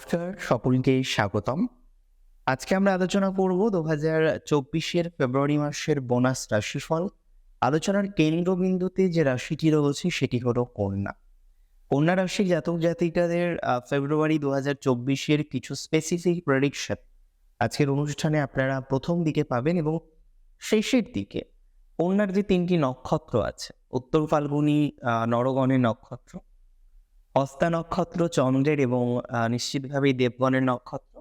নমস্কার, সকলকে স্বাগতম। আজকে আমরা আলোচনা করব ২০২৪-এর ফেব্রুয়ারি মাসের বোনাস রাশিফল। আলোচনার কেন্দ্রবিন্দুতে যে রাশিটি রয়েছে সেটি হলো কন্যা। কন্যা রাশির জাতক জাতিকাদের ফেব্রুয়ারি ২০২৪-এর কিছু স্পেসিফিক প্রেডিকশন আজকের অনুষ্ঠানে আপনারা প্রথম দিকে পাবেন এবং শেষের দিকে কন্যার যে ৩টি নক্ষত্র আছে, উত্তর ফাল্গুনী নরগণের নক্ষত্র, হস্তা নক্ষত্র চন্দ্রের এবং নিশ্চিতভাবেই দেবগণের নক্ষত্র,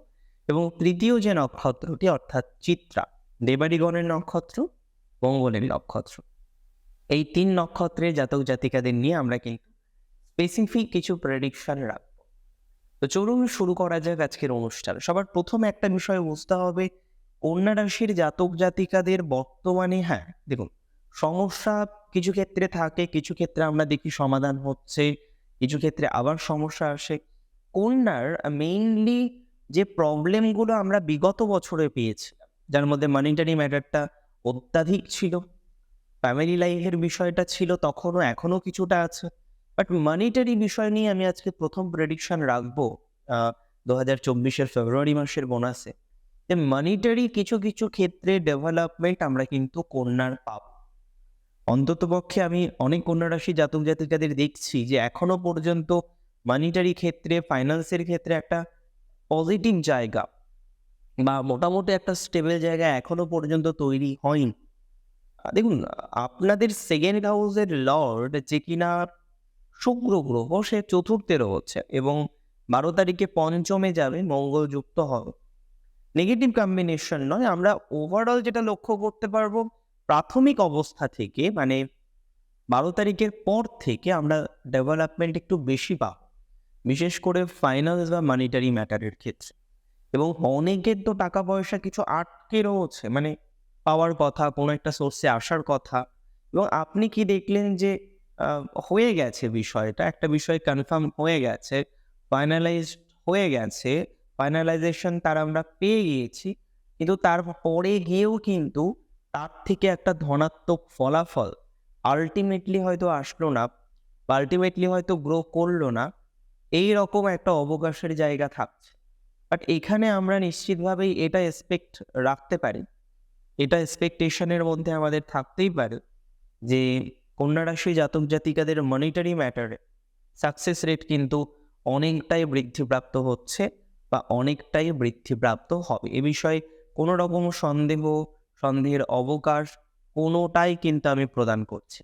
এবং তৃতীয় যে নক্ষত্রটি অর্থাৎ চিত্রা দেবাদিগণের নক্ষত্র, মঙ্গলের নক্ষত্র। এই ৩ নক্ষত্রের জাতক জাতিকাদের নিয়ে আমরা কিন্তু স্পেসিফিক কিছু প্রেডিকশন রাখবো। তো চলুন শুরু করা যাক আজকের অনুষ্ঠান। সবার প্রথমে একটা বিষয় বুঝতে হবে, কন্যা রাশির জাতক জাতিকাদের বর্তমানে দেখুন, সমস্যা কিছু ক্ষেত্রে থাকে, কিছু ক্ষেত্রে আমরা দেখি সমাধান হচ্ছে, কিছু ক্ষেত্রে আবার সমস্যা আসে। কন্যার মেইনলি যে প্রবলেমগুলো আমরা বিগত বছরে পেয়েছিলাম, যার মধ্যে মনিটারি ম্যাটারটা অত্যাধিক ছিল, ফ্যামিলি লাইফের বিষয়টা ছিল তখনও, এখনো কিছুটা আছে, বাট মনিটারি বিষয় নিয়ে আমি আজকে প্রথম প্রেডিকশন রাখবো ২০২৪-এর ফেব্রুয়ারি মাসের বোনাসে, যে মনিটারি কিছু কিছু ক্ষেত্রে ডেভেলপমেন্ট আমরা কিন্তু কন্যার পাবো। অন্ততপক্ষে আমি অনেক কন্যা রাশি জাতক জাতিকাদের দেখছি যে এখনো পর্যন্ত মনিটারি ক্ষেত্রে, ফাইন্যান্সের ক্ষেত্রে একটা পজিটিভ জায়গা বা মোটামুটি একটা স্টেবল জায়গা এখনো পর্যন্ত তৈরি হয়নি। দেখুন, আপনাদের সেকেন্ড হাউসের লর্ড যে কিনা শুক্র গ্রহ, সে চতুর্থে রয়েছে এবং ১২ তারিখে পঞ্চমে যাবে, মঙ্গল যুক্ত হবে। নেগেটিভ কম্বিনেশন নয়, আমরা ওভারঅল যেটা লক্ষ্য করতে পারবো, প্রাথমিক অবস্থা থেকে মানে ১২ তারিখের পর থেকে আমরা ডেভেলপমেন্ট একটু বেশি পাবো, বিশেষ করে ফাইন্যান্স বা মনিটারি ম্যাটারের ক্ষেত্রে। এবং অনেকের তো টাকা পয়সা কিছু আটকে রয়েছে, মানে পাওয়ার কথা, কোনো একটা সোর্সে আসার কথা, এবং আপনি কি দেখলেন যে হয়ে গেছে বিষয়টা, একটা বিষয় কনফার্ম হয়ে গেছে, ফাইনালাইজড হয়ে গেছে, ফাইনালাইজেশন তার আমরা পেয়ে গিয়েছি, কিন্তু তারপরে গিয়েও কিন্তু তার থেকে একটা ধনাত্মক ফলাফল আলটিমেটলি হয়তো আসলো না, বা আলটিমেটলি হয়তো গ্রো করলো না, এই রকম একটা অবকাশের জায়গা থাকছে। বাট এখানে আমরা নিশ্চিতভাবেই এটা এক্সপেক্ট রাখতে পারি, এটা এক্সপেকটেশনের মধ্যে আমাদের থাকতেই পারে যে কন্যা রাশি জাতক জাতিকাদের মনিটারি ম্যাটারে সাকসেস রেট কিন্তু অনেকটাই বৃদ্ধিপ্রাপ্ত হচ্ছে বা অনেকটাই বৃদ্ধিপ্রাপ্ত হবে। এ বিষয়ে কোনো রকম সন্দেহের অবকাশ কোনোটাই কিন্তু আমি প্রদান করছি।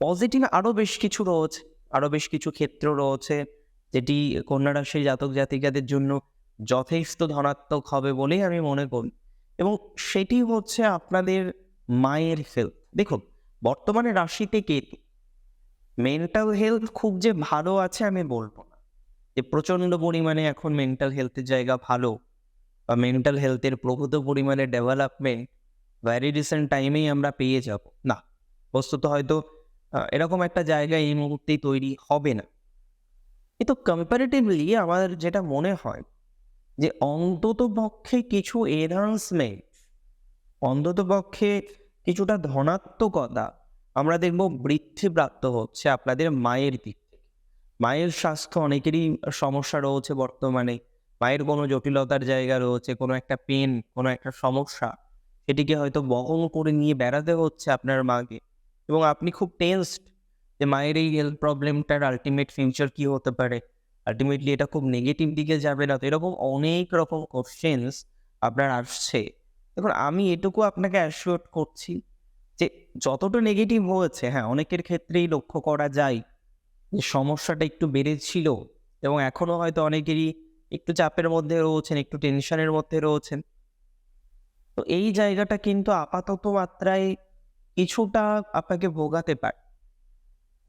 পজিটিভ আরও বেশ কিছু রয়েছে, আরও বেশ কিছু ক্ষেত্র রয়েছে যেটি কন্যা রাশির জাতক জাতিকাদের জন্য যথেষ্ট ধনাত্মক হবে বলেই আমি মনে করি, এবং সেটি হচ্ছে আপনাদের মায়ের হেলথ। দেখুন, বর্তমানে রাশিতে কেতু, মেন্টাল হেলথ খুব যে ভালো আছে আমি বলবো না যে প্রচণ্ড পরিমাণে এখন মেন্টাল হেলথের জায়গা ভালো বা মেন্টাল হেলথের প্রভূত পরিমাণে ডেভেলপমেন্ট ভ্যারি রিসেন্ট টাইমেই আমরা পেয়ে যাব না। বস্তুত হয়তো এরকম একটা জায়গা এই মুহূর্তেই তৈরি হবে না, কিন্তু কম্পারেটিভলি আমার যেটা মনে হয় যে অন্তত পক্ষে কিছু এনহান্সমেন্ট, অন্তত পক্ষে কিছুটা ধনাত্মকতা আমরা দেখব বৃদ্ধিপ্রাপ্ত হচ্ছে আপনাদের মায়ের দিক থেকে। মায়ের স্বাস্থ্য অনেকেরই সমস্যা রয়েছে বর্তমানে, মায়ের কোনো জটিলতার জায়গা রয়েছে, কোনো একটা পেন, কোনো একটা সমস্যা, সেটিকে হয়তো বহন করে নিয়ে বেড়াতে হচ্ছে আপনার মাকে, এবং আপনি খুব টেনসড যে মায়ের এই হেলথ প্রবলেমটার আলটিমেট ফিউচার কী হতে পারে, আলটিমেটলি এটা খুব নেগেটিভ দিকে যাবে না তো, এরকম অনেক রকম কোশ্চেন্স আপনার আসছে। দেখুন, আমি এটুকু আপনাকে অ্যাসিওর করছি যে যতটা নেগেটিভ হয়েছে, অনেকের ক্ষেত্রেই লক্ষ্য করা যায় যে সমস্যাটা একটু বেড়েছিল, এবং এখনো হয়তো অনেকেরই একটু চাপের মধ্যে রয়েছেন, একটু টেনশনের মধ্যে রয়েছেন। তো এই জায়গাটা কিন্তু আপাতত মাত্রায় কিছুটা আপনাকে ভোগাতে পারে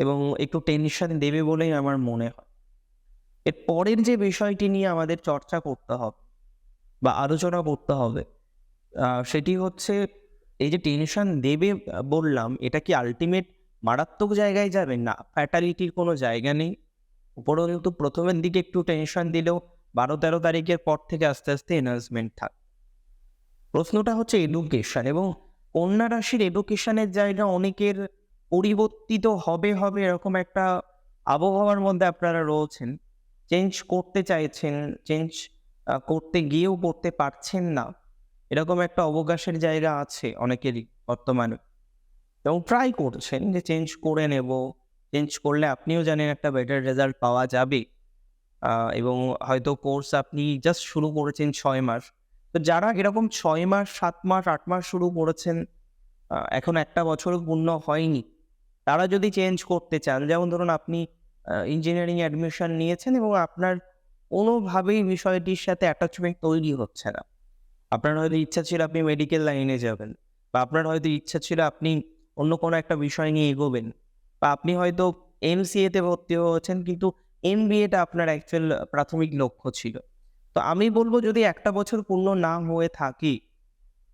এবং একটু টেনশন দেবে বলেই আমার মনে হয়। এর পরের যে বিষয়টি নিয়ে আমাদের চর্চা করতে হবে বা আলোচনা করতে হবে, সেটি হচ্ছে এই যে টেনশন দেবে বললাম, এটা কি আল্টিমেট মারাত্মক জায়গায় যাবে? না, ফ্যাটালিটির কোনো জায়গা নেই। উপরন্তু প্রথমের দিকে একটু টেনশন দিলেও ১২-১৩ তারিখের পর থেকে আস্তে আস্তে এনহান্সমেন্ট থাকে। প্রশ্নটা হচ্ছে এডুকেশন, এবং কন্যা রাশির এডুকেশনের জায়গা অনেকের পরিবর্তিত হবে এরকম একটা আবহাওয়ার মধ্যে আপনারা রয়েছেন, চেঞ্জ করতে চাইছেন, চেঞ্জ করতে গিয়েও করতে পারছেন না, এরকম একটা অবকাশের জায়গা আছে অনেকেরই বর্তমানে। এবং ট্রাই করছেন যে চেঞ্জ করে নেব, চেঞ্জ করলে আপনিও জানেন একটা বেটার রেজাল্ট পাওয়া যাবে। এবং হয়তো কোর্স আপনি জাস্ট শুরু করেছেন ৬ মাস। তো যারা এরকম ৬ মাস, ৭ মাস, ৮ মাস শুরু করেছেন, এখন ১ টা বছরও পূর্ণ হয়নি, তারা যদি চেঞ্জ করতে চান, যেমন ধরুন আপনি ইঞ্জিনিয়ারিং অ্যাডমিশন নিয়েছেন এবং আপনার কোনোভাবেই বিষয়টির সাথে অ্যাটাচমেন্ট তৈরি হচ্ছে না। আপনার হয়তো ইচ্ছা ছিল আপনি মেডিকেল লাইনে যাবেন, বা আপনার হয়তো ইচ্ছা ছিল আপনি অন্য কোনো একটা বিষয় নিয়ে এগোবেন, বা আপনি হয়তো MCA তে ভর্তি হয়েছেন কিন্তু MBA টা আপনার অ্যাকচুয়াল প্রাথমিক লক্ষ্য ছিল। তো আমি বলব যদি ১ টা বছর পূর্ণ না হয়ে থাকে,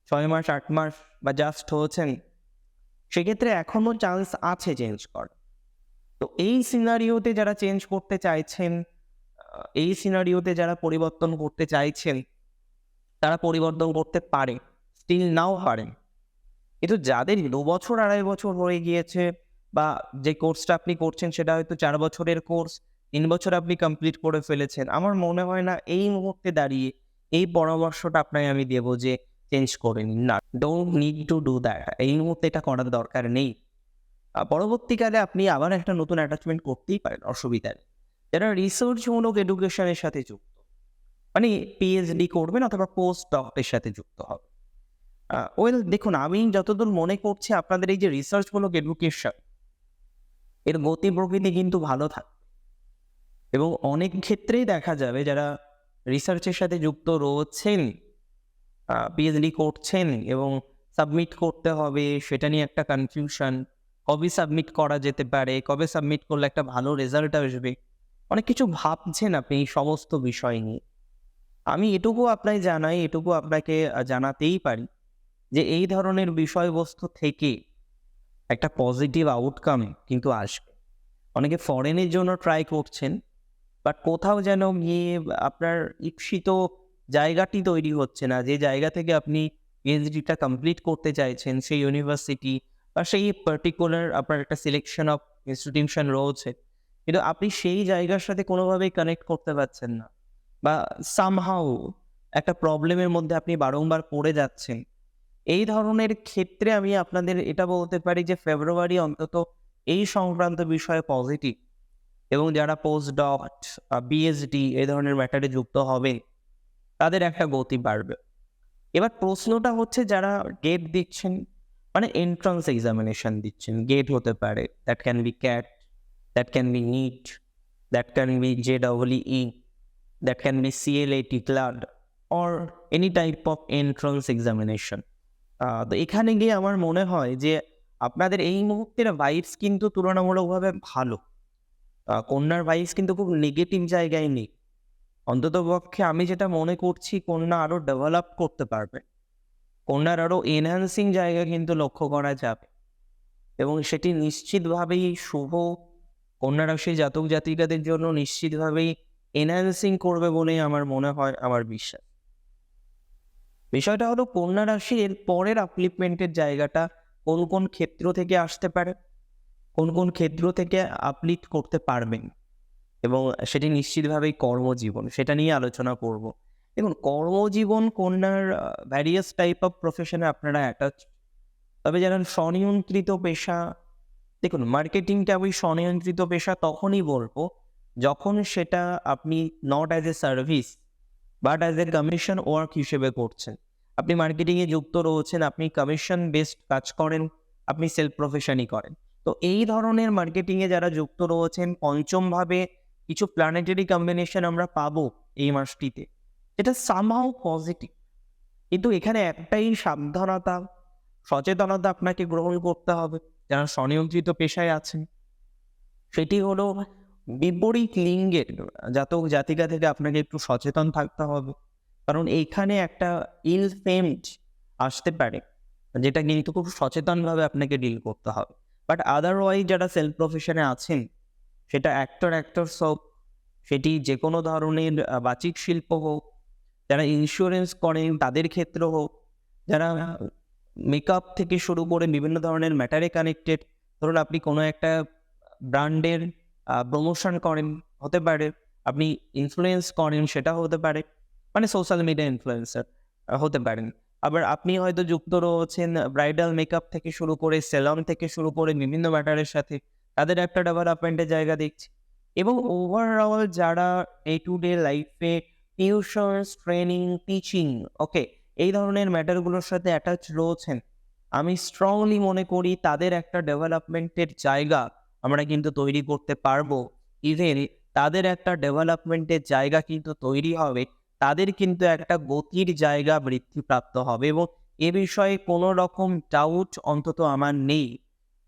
৬ মাস, ৮ মাস বা জাস্ট হয়েছেন, সেক্ষেত্রে এখনো চান্স আছে চেঞ্জ করার। তো এই সিনারিওতে যারা চেঞ্জ করতে চাইছেন, এই সিনারিওতে যারা পরিবর্তন করতে চাইছেন, তারা পরিবর্তন করতে পারে, স্টিল নাও পারেন। কিন্তু যাদের ২ বছর, ২.৫ বছর হয়ে গিয়েছে, বা যে কোর্সটা আপনি করছেন সেটা হয়তো ৪ বছরের কোর্স, ৩ বছর আপনি কমপ্লিট করে ফেলেছেন। আমার মনে হয় না এই মুহূর্তে দাঁড়িয়ে এই পরামর্শটা আপনাকে আমি দেব যে চেঞ্জ করে নিন। না, don't need to do that. এই মুহূর্তে এটা করার দরকার নেই। পরবর্তীকালে আপনি আবার একটা নতুন অ্যাটাচমেন্ট করতেই পারেন, অসুবিধা নেই। যারা রিসার্চমূলক এডুকেশনের সাথে যুক্ত, মানে PhD করবেন অথবা পোস্ট ডক্টরের সাথে যুক্ত হবেন। দেখুন, আমি যতদূর মনে করছি আপনাদের এই যে রিসার্চমূলক এডুকেশন, এর গতি প্রকৃতি কিন্তু ভালো থাকবে এবং অনেক ক্ষেত্রেই দেখা যাবে যারা রিসার্চের সাথে যুক্ত রয়েছেন, PhD করছেন এবং সাবমিট করতে হবে সেটা নিয়ে একটা কনফিউশন, কবে সাবমিট করা যেতে পারে, কবে সাবমিট করলে একটা ভালো রেজাল্ট আসবে, অনেক কিছু ভাবছেন আপনি এই সমস্ত বিষয় নিয়ে। আমি এটুকু আপনাকে জানাই, এটুকু আপনাকে জানাতেই পারি যে এই ধরনের বিষয়বস্তু থেকে একটা পজিটিভ আউটকাম কিন্তু আসবে। অনেকে ফরেনের জন্য ট্রাই করছেন, বাট কোথাও যেন গিয়ে আপনার ঈপ্সিত জায়গাটি তৈরি হচ্ছে না। যে জায়গা থেকে আপনি PhDটা কমপ্লিট করতে চাইছেন, সেই ইউনিভার্সিটি বা সেই পার্টিকুলার আপনার একটা সিলেকশন অফ ইনস্টিটিউশন রয়েছে, কিন্তু আপনি সেই জায়গার সাথে কোনোভাবেই কানেক্ট করতে পারছেন না, বা সামহাউ একটা প্রবলেমের মধ্যে আপনি বারংবার পড়ে যাচ্ছেন। এই ধরনের ক্ষেত্রে আমি আপনাদের এটা বলতে পারি যে ফেব্রুয়ারি অন্তত এই সংক্রান্ত বিষয়ে পজিটিভ, এবং যারা পোস্ট ডক, PhD এই ধরনের ম্যাটারে যুক্ত হবে, তাদের একটা গতি বাড়বে। এবার প্রশ্নটা হচ্ছে যারা গেট দিচ্ছেন, মানে এন্ট্রান্স এক্সামিনেশন দিচ্ছেন, গেট হতে পারে, that can be CAT, that can be NEET, that can be JEE, that can be CLAT CLAT, or any type of entrance examination. তো এখানে গিয়ে আমার মনে হয় যে আপনাদের এই মুহূর্তের ভাইবস কিন্তু তুলনামূলকভাবে ভালো। কন্যার ভাইবস কিন্তু খুব নেগেটিভ জায়গায় নেই। অন্ততপক্ষে আমি যেটা মনে করছি, কন্যা আরো ডেভেলপ করতে পারবে। কন্যার আরো এনহ্যান্সিং জায়গা কিন্তু লক্ষ্য করা যাবে এবং সেটি নিশ্চিতভাবেই শুভ। কন্যা রাশির জাতক জাতিকাদের জন্য নিশ্চিতভাবেই এনহ্যান্সিং করবে বলেই আমার মনে হয়, আমার বিশ্বাস। বিষয়টা হলো কন্যা রাশির এর পরের আপলিফমেন্টের জায়গাটা কোন কোন ক্ষেত্র থেকে আসতে পারে, কোন কোন ক্ষেত্র থেকে আপলিফ্ট করতে পারবেন, এবং সেটি নিশ্চিতভাবেই কর্মজীবন, সেটা নিয়ে আলোচনা করব। দেখুন, কর্মজীবন কন্যার ভ্যারিয়াস টাইপ অফ প্রফেশনে আপনারা অ্যাটাচ, তবে যারা স্বনিয়ন্ত্রিত পেশা, দেখুন মার্কেটিংটা আমি স্বনিয়ন্ত্রিত পেশা তখনই বলবো যখন সেটা আপনি not as a service but as a commission work হিসেবে করছেন। আপনি মার্কেটিংয়ে যুক্ত রয়েছেন, আপনি কমিশন বেসড কাজ করেন, আপনি সেলফ প্রফেশনই করেন। তো এই ধরনের মার্কেটিংয়ে যারা যুক্ত রয়েছেন, পঞ্চমভাবে কিছু প্ল্যানেটারি কম্বিনেশন আমরা পাবো এই মাসটিতে, এটা সামহাউ পজিটিভ। কিন্তু এখানে একটাই সাবধানতা, সচেতনতা আপনাকে গ্রহণ করতে হবে যারা স্বনিয়ন্ত্রিত পেশায় আছেন। সেটি হলো বিপরীত লিঙ্গের জাতক জাতিকা থেকে আপনাকে একটু সচেতন থাকতে হবে, কারণ এইখানে একটা ইল ফেমড আসতে পারে, যেটা কিন্তু খুব সচেতনভাবে আপনাকে ডিল করতে হবে। বাট আদারওয়াইজ যারা সেলফ প্রফেশনে আছেন, সেটা অ্যাক্টরস হোক, সেটি যে কোনো ধরনের বাচিক শিল্প হোক, যারা ইন্স্যুরেন্স করেন তাদের ক্ষেত্রে হোক, যারা মেকআপ থেকে শুরু করে বিভিন্ন ধরনের ম্যাটারে কানেক্টেড, ধরুন আপনি কোনো একটা ব্র্যান্ডের প্রমোশন করেন, হতে পারে আপনি ইনফ্লুয়েন্স করেন সেটা হতে পারে, মানে সোশ্যাল মিডিয়া ইনফ্লুয়েন্সার হতে পারেন। আবার আপনি হয়তো যুক্ত রয়েছেন ব্রাইডাল মেকআপ থেকে শুরু করে সেলন থেকে শুরু করে বিভিন্ন ম্যাটারের সাথে, তাদের একটা ডেভেলপমেন্টের জায়গা দেখছি। এবং ওভারঅল যারা ডে টু ডে লাইফে টিউশনস, ট্রেনিং, টিচিং, ওকে, এই ধরনের ম্যাটারগুলোর সাথে অ্যাটাচ রয়েছেন, আমি স্ট্রংলি মনে করি তাদের একটা ডেভেলপমেন্টের জায়গা আমরা কিন্তু তৈরি করতে পারবো। ইভেন তাদের একটা ডেভেলপমেন্টের জায়গা কিন্তু তৈরি হবে, তাদের কিন্তু একটা গতির জায়গা বৃদ্ধিপ্রাপ্ত হবে এবং এ বিষয়ে কোনো রকম ডাউট অন্তত আমার নেই,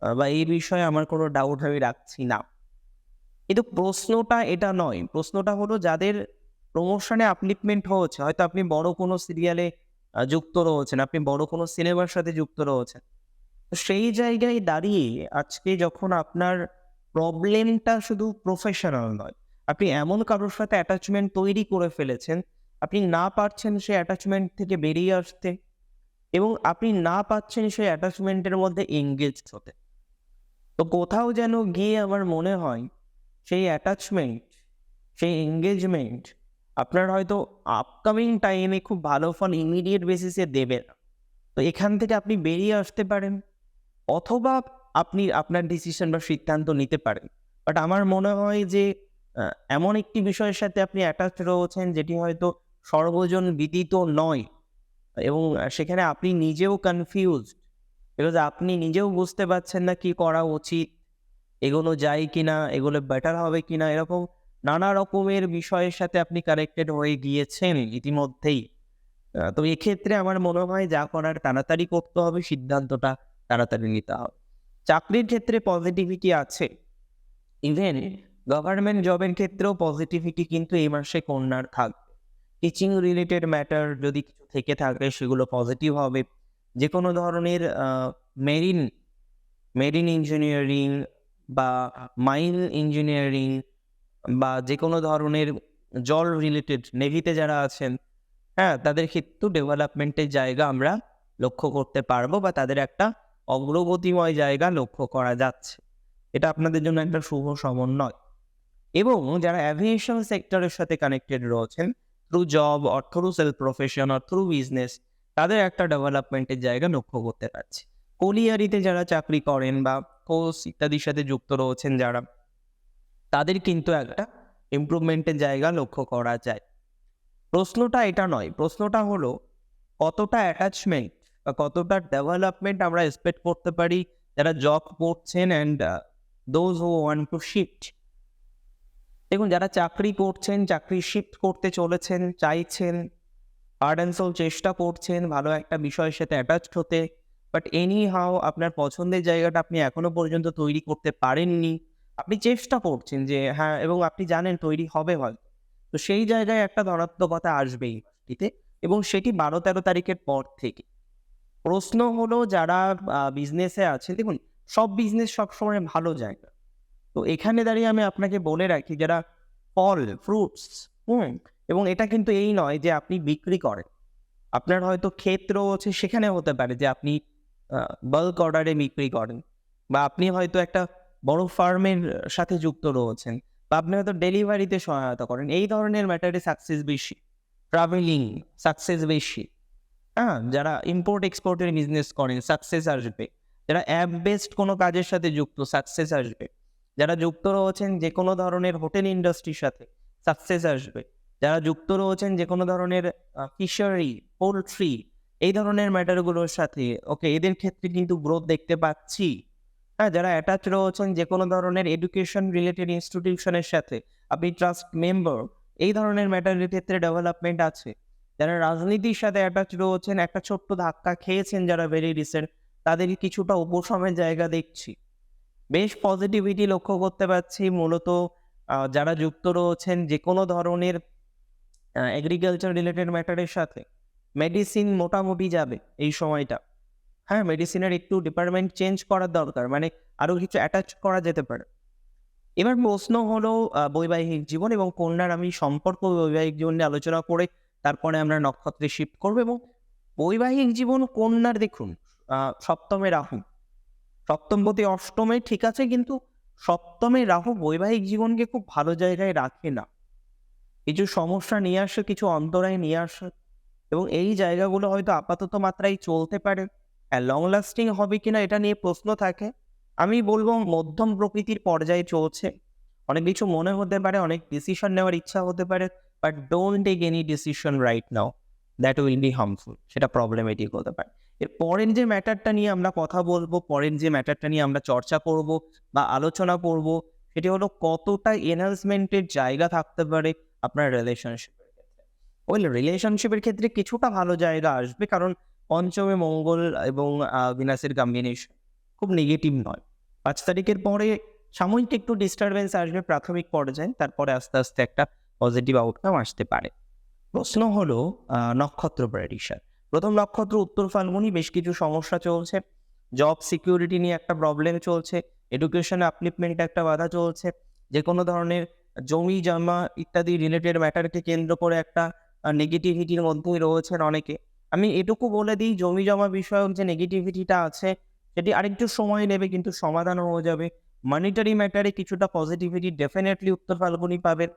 বা এই বিষয়ে আমার কোনো ডাউট আমি রাখছি না। কিন্তু প্রশ্নটা এটা নয়, প্রশ্নটা হলো যাদের প্রমোশনে আপলিফমেন্ট হচ্ছে, হয়তো আপনি বড় কোনো সিরিয়ালে যুক্ত রয়েছেন, আপনি বড় কোনো সিনেমার সাথে যুক্ত রয়েছেন। তো সেই জায়গায় দাঁড়িয়ে আজকে যখন আপনার প্রবলেমটা শুধু প্রফেশনাল নয়, আপনি এমন কারোর সাথে অ্যাটাচমেন্ট তৈরি করে ফেলেছেন, আপনি না পারছেন সেই অ্যাটাচমেন্ট থেকে বেরিয়ে আসতে এবং আপনি না পারছেন সেই অ্যাটাচমেন্টের মধ্যে এনগেজড হতে। তো কোথাও যেন গিয়ে আমার মনে হয় সেই অ্যাটাচমেন্ট, সেই এনগেজমেন্ট আপনার হয়তো আপকামিং টাইমে খুব ভালো ফল ইমিডিয়েট বেসিসে দেবে না। তো এখান থেকে আপনি বেরিয়ে আসতে পারেন, অথবা আপনি আপনার ডিসিশন বা সিদ্ধান্ত নিতে পারেন। বাট আমার মনে হয় যে এমন একটি বিষয়ের সাথে আপনি অ্যাটাচ রয়েছেন যেটি হয়তো সর্বজন বিদিত নয় এবং সেখানে আপনি নিজেও কনফিউজড, বিকজ আপনি নিজেও বুঝতে পারছেন না কি করা উচিত, এগোনো যায় কিনা, এগুলো বেটার হবে কিনা, এরকম নানা রকমের বিষয়ের সাথে আপনি কানেক্টেড হয়ে গিয়েছেন ইতিমধ্যেই। তো এক্ষেত্রে আমার মনে হয় যা করার তাড়াতাড়ি করতে হবে, সিদ্ধান্তটা তাড়াতাড়ি নিতে হবে। চাকরির ক্ষেত্রে পজিটিভিটি আছে, ইভেন গভর্নমেন্ট জবের ক্ষেত্রেও পজিটিভিটি কিন্তু এই মাসে কন্যার থাকবে। টিচিং রিলেটেড ম্যাটার যদি কিছু থেকে থাকে সেগুলো পজিটিভ হবে। যে কোনো ধরনের মেরিন মেরিন ইঞ্জিনিয়ারিং বা মাইন ইঞ্জিনিয়ারিং বা যে কোনো ধরনের জল রিলেটেড, নেভিতে যারা আছেন, হ্যাঁ, তাদের ক্ষেত্রেও ডেভেলপমেন্টের জায়গা আমরা লক্ষ্য করতে পারবো বা তাদের একটা অগ্রগতিময় জায়গা লক্ষ্য করা যাচ্ছে। এটা আপনাদের জন্য একটা শুভ সমন্বয়। এবং যারা অ্যাভিয়েশন সেক্টরের সাথে কানেক্টেড রয়েছেন through job or through self profession or through business, তাদের একটা ডেভেলপমেন্টের জায়গা লক্ষ্য করতে পারছি। কোলিয়ারিতে যারা চাকরি করেন বা কোর্স ইত্যাদির সাথে যুক্ত রয়েছেন যারা, তাদের কিন্তু একটা ইমপ্রুভমেন্টের জায়গা লক্ষ্য করা যায়। প্রশ্নটা এটা নয়, প্রশ্নটা হলো কতটা অ্যাটাচমেন্ট বা কতটা ডেভেলপমেন্ট আমরা এক্সপেক্ট করতে পারি যারা জব করছেন and those who want to shift. দেখুন, যারা চাকরি করছেন, চাকরি শিফট করতে চলেছেন, চাইছেন, হার্ড অ্যান্ড সোল চেষ্টা করছেন ভালো একটা বিষয়ের সাথে অ্যাটাচড হতে, বাট এনি হাউ আপনার পছন্দের জায়গাটা আপনি এখনো পর্যন্ত তৈরি করতে পারেননি। আপনি চেষ্টা করছেন যে হ্যাঁ, এবং আপনি জানেন তৈরি হবে হয়তো। তো সেই জায়গায় একটা ধনাত্মকতা আসবেই মাসটিতে, এবং সেটি 12-13 তারিখের পর থেকে। প্রশ্ন হলো যারা বিজনেসে আছে, দেখুন সব বিজনেস সবসময় ভালো যায় না। তো এখানে দাঁড়িয়ে আমি আপনাকে বলে রাখি, যারা ফল, ফ্রুটস, এবং এটা কিন্তু এই নয় যে আপনি বিক্রি করেন। আপনার হয়তো ক্ষেত্র আছে, সেখানে হতে পারে যে আপনি বাল্ক অর্ডারে বিক্রি করেন, বা আপনি হয়তো একটা বড় ফার্মের সাথে যুক্ত রয়েছেন, বা আপনি হয়তো ডেলিভারিতে সহায়তা করেন। এই ধরনের ম্যাটারে সাকসেস বেশি, ট্রাভেলিং সাকসেস বেশি। হ্যাঁ, যারা ইম্পোর্ট এক্সপোর্টের বিজনেস করেন সাকসেস আসবে। যারা অ্যাপ বেসড কোনো কাজের সাথে যুক্ত, সাকসেস আসবে। যারা যুক্ত রয়েছেন যে কোনো ধরনের হোটেল ইন্ডাস্ট্রির সাথে, সাকসেস আসবে। যারা যুক্ত রয়েছেন যে কোনো ধরনের ফিশারি, পোলট্রি, এই ধরনের ম্যাটারগুলোর সাথে, ওকে, এদের ক্ষেত্রে কিন্তু গ্রোথ দেখতে পাচ্ছি। হ্যাঁ, যারা অ্যাটাচ রয়েছেন যে কোনো ধরনের এডুকেশন রিলেটেড ইনস্টিটিউশনের সাথে, আপনি ট্রাস্ট মেম্বার, এই ধরনের ম্যাটারের ক্ষেত্রে ডেভেলপমেন্ট আছে। যারা রাজনীতির সাথে অ্যাটাচ রয়েছেন, একটা ছোট্ট ধাক্কা খেয়েছেন যারা ভেরি রিসেন্ট, তাদের কিছুটা উপশমের জায়গা দেখছি। বেশ পজিটিভিটি লক্ষ্য করতে পারছি। মূলত যারা যুক্ত রয়েছেন যে কোনো ধরনের এগ্রিকালচার রিলেটেড ম্যাটারের সাথে, মেডিসিন মোটামুটি যাবে এই সময়টা। হ্যাঁ, মেডিসিনের একটু ডিপার্টমেন্ট চেঞ্জ করার দরকার, মানে আরও কিছু অ্যাটাচ করা যেতে পারে। এবার প্রশ্ন হলো বৈবাহিক জীবন এবং কন্যার, আমি সম্পর্ক বৈবাহিক জীবন নিয়ে আলোচনা করে তারপরে আমরা নক্ষত্রে শিফট করবো। এবং বৈবাহিক জীবন কন্যার, দেখুন সপ্তমে রাহু, সপ্তমপতি অষ্টমে ঠিক আছে, কিন্তু সপ্তমে রাহু বৈবাহিক জীবনকে খুব ভালো জায়গায় রাখে না। কিছু সমস্যা নিয়ে আসে, কিছু অন্তরায় নিয়ে আসে, এবং এই জায়গাগুলো হয়তো আপাতত মাত্রায় চলতে পারে। লং লাস্টিং হবে কিনা এটা নিয়ে প্রশ্ন থাকে। আমি বলব মধ্যম প্রকৃতির পর্যায়ে চলছে। অনেক কিছু মনে হতে পারে, অনেক ডিসিশন নেওয়ার ইচ্ছা হতে পারে, but don't take any decision right now, that will be harmful. সেটা প্রবলেমেটিক হতে পারে। এর পরের যে ম্যাটারটা নিয়ে আমরা কথা বলবো, পরের যে ম্যাটারটা নিয়ে আমরা চর্চা করব বা আলোচনা করব, সেটি হলো কতটা এনহান্সমেন্টের জায়গা থাকতে পারে আপনার রিলেশনশিপের ক্ষেত্রে। রিলেশনশিপের ক্ষেত্রে কিছুটা ভালো জায়গা আসবে, কারণ পঞ্চমে মঙ্গল এবং ভিনাসের কম্বিনেশন খুব নেগেটিভ নয়। 5 তারিখের পরে সাময়িক একটু ডিস্টারবেন্স আসবে প্রাথমিক পর্যায়ে, তারপরে আস্তে আস্তে একটা পজিটিভ আউটকাম আসতে পারে। প্রশ্ন হলো নক্ষত্র প্রেডিকশন। প্রথম নক্ষত্র উত্তর ফাল্গুনি, বেশ কিছু সমস্যা চলছে। জব সিকিউরিটি নিয়ে একটা প্রবলেম চলছে, এডুকেশনে আপলিফমেন্ট একটা বাধা চলছে, যে কোনো ধরনের জমি জমা ইত্যাদি রিলেটেড ম্যাটারকে কেন্দ্র করে একটা নেগেটিভিটির মধ্যেই রয়েছেন অনেকে। আমি এটুকু বলে দিই, জমি জমা বিষয়ক যে নেগেটিভিটিটা আছে সেটি আরেকটু সময় নেবে, কিন্তু সমাধান হয়ে যাবে। মনিটারি ম্যাটারে কিছুটা পজিটিভিটি ডেফিনেটলি উত্তর ফাল্গুনি পাবেন।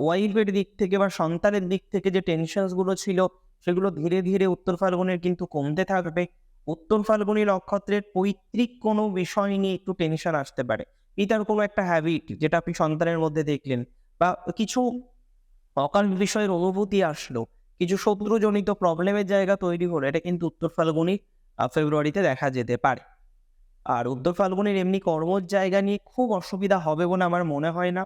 ওয়াইফের দিক থেকে বা সন্তানের দিক থেকে যে টেনশনস গুলো ছিল, সেগুলো ধীরে ধীরে উত্তর ফাল্গুনের কিন্তু কমতে থাকবে। উত্তর ফাল্গুনী নক্ষত্রের পৈতৃক কোনো বিষয় নিয়ে একটু টেনশন আসতে পারে। পিতার কোনো একটা হ্যাবিট যেটা আপনি সন্তানের মধ্যে দেখলেন, বা কিছু অকাল বিষয়ের অনুভূতি আসলো, কিছু শত্রুজনিত প্রবলেমের জায়গা তৈরি হলো, এটা কিন্তু উত্তর ফাল্গুনি ফেব্রুয়ারিতে দেখা যেতে পারে। আর উত্তর ফাল্গুনের এমনি কর্মর জায়গা নিয়ে খুব অসুবিধা হবে বলে আমার মনে হয় না।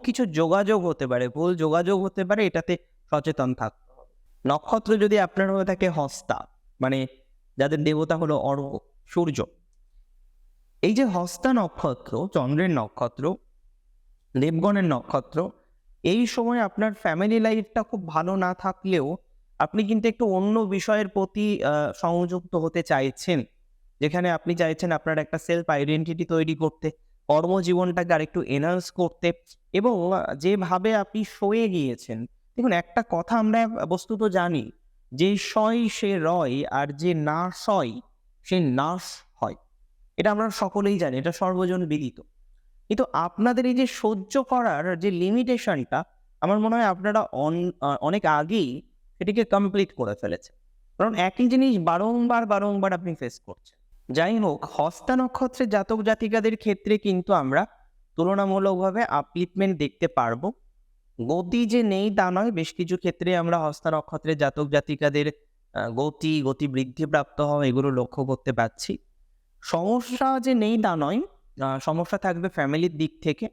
কিছু যোগাযোগ হতে পারে, ভুল যোগাযোগ হতে পারে, এটাতে সচেতন থাকতে হবে। নক্ষত্র যদি আপনার হয়ে থাকে হস্তা, মানে যাদের দেবতা হলো অর্ক, সূর্য, এই যে হস্তা নক্ষত্র চন্দ্রের নক্ষত্র, দেবগণের নক্ষত্র, এই সময় আপনার ফ্যামিলি লাইফটা খুব ভালো না থাকলেও আপনি কিন্তু একটু অন্য বিষয়ের প্রতি সংযুক্ত হতে চাইছেন, যেখানে আপনি চাইছেন আপনার একটা সেলফ আইডেন্টিটি তৈরি করতে, কর্মজীবনটাকে আরেকটু এনহান্স করতে, এবং যেভাবে আপনি সয়ে গিয়েছেন। দেখুন, একটা কথা আমরা বস্তুত জানি, যে সয় সে রয়, আর যে না সয় সে নাশ হয়। এটা আমরা সকলেই জানি, এটা সর্বজন বিদিত। কিন্তু আপনাদের এই যে সহ্য করার যে লিমিটেশনটা, আমার মনে হয় আপনারা অনেক আগেই সেটিকে কমপ্লিট করে ফেলেছেন, কারণ একই জিনিস বারংবার বারংবার আপনি ফেস করছেন। যাই হোক, হস্তা নক্ষত্রের জাতক জাতিকাদের ক্ষেত্রে কিন্তু আমরা তুলনামূলকভাবে আপলিফমেন্ট দেখতে পারবো। গতি যে নেই তা নয়, বেশ কিছু ক্ষেত্রে আমরা হস্তা নক্ষত্রের জাতক জাতিকাদের গতি বৃদ্ধিপ্রাপ্ত হওয়া এগুলো লক্ষ্য করতে পারছি। সমস্যা যে নেই তা নয়, সমস্যা থাকবে ফ্যামিলির দিক থেকে।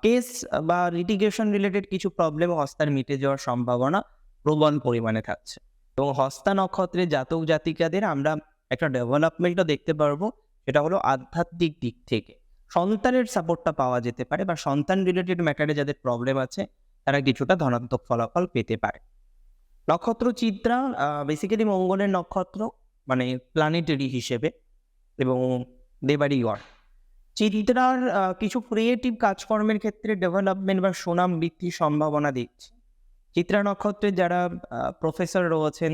কেস বা লিটিগেশন রিলেটেড কিছু প্রবলেম হস্তার মিটে যাওয়ার সম্ভাবনা প্রবল পরিমাণে থাকছে। এবং হস্তা নক্ষত্রের জাতক জাতিকাদের আমরা একটা ডেভেলপমেন্টও দেখতে পারবো, সেটা হলো আধ্যাত্মিক দিক থেকে সন্তানের সাপোর্টটা পাওয়া যেতে পারে, বা সন্তান রিলেটেড ম্যাটারে যাদের প্রবলেম আছে তারা কিছুটা ধনাত্মক ফলাফল পেতে পারে। নক্ষত্র চিত্রা বেসিক্যালি মঙ্গলের নক্ষত্র, মানে প্ল্যানেটারি হিসেবে, এবং দেবারি গড়। চিত্রার কিছু ক্রিয়েটিভ কাজকর্মের ক্ষেত্রে ডেভেলপমেন্ট বা সুনাম বৃদ্ধির সম্ভাবনা দেখছি। চিত্রা নক্ষত্রের যারা প্রফেসর রয়েছেন,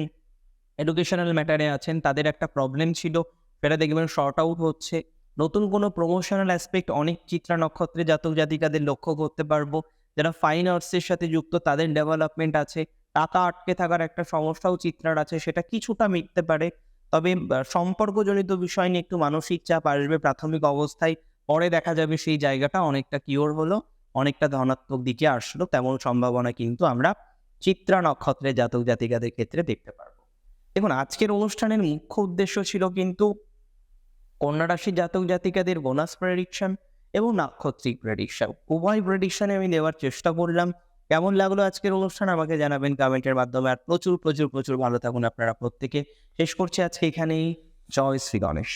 এডুকেশনাল ম্যাটারে আছেন, তাদের একটা প্রবলেম ছিল, সেটা দেখবেন শর্ট আউট হচ্ছে। নতুন কোনো প্রমোশনাল অ্যাসপেক্ট অনেক চিত্রা নক্ষত্রে জাতক জাতিকাদের লক্ষ্য করতে পারবো। যারা ফাইন আর্টসের সাথে যুক্ত তাদের ডেভেলপমেন্ট আছে। টাকা আটকে থাকার একটা সমস্যাও চিত্রার আছে, সেটা কিছুটা মিটতে পারে। তবে সম্পর্কজনিত বিষয় নিয়ে একটু মানসিক চাপ আসবে প্রাথমিক অবস্থায়, পরে দেখা যাবে সেই জায়গাটা অনেকটা কিওর হলো, অনেকটা ধনাত্মক দিকে আসলো। তেমন সম্ভাবনা কিন্তু আমরা চিত্রা নক্ষত্রের জাতক জাতিকাদের ক্ষেত্রে দেখতে পারবো। দেখুন, আজকের অনুষ্ঠানের মুখ্য উদ্দেশ্য ছিল কিন্তু কন্যা রাশির জাতক জাতিকাদের বোনাস প্রেডিকশন এবং নাক্ষত্রিক প্রেডিকশন, উভয় প্রেডিকশনে আমি দেওয়ার চেষ্টা করলাম। কেমন লাগলো আজকের অনুষ্ঠান আমাকে জানাবেন কমেন্টের মাধ্যমে। আর প্রচুর প্রচুর প্রচুর ভালো থাকুন আপনারা প্রত্যেকে। শেষ করছি আজকে এখানেই। জয় শ্রী গণেশ।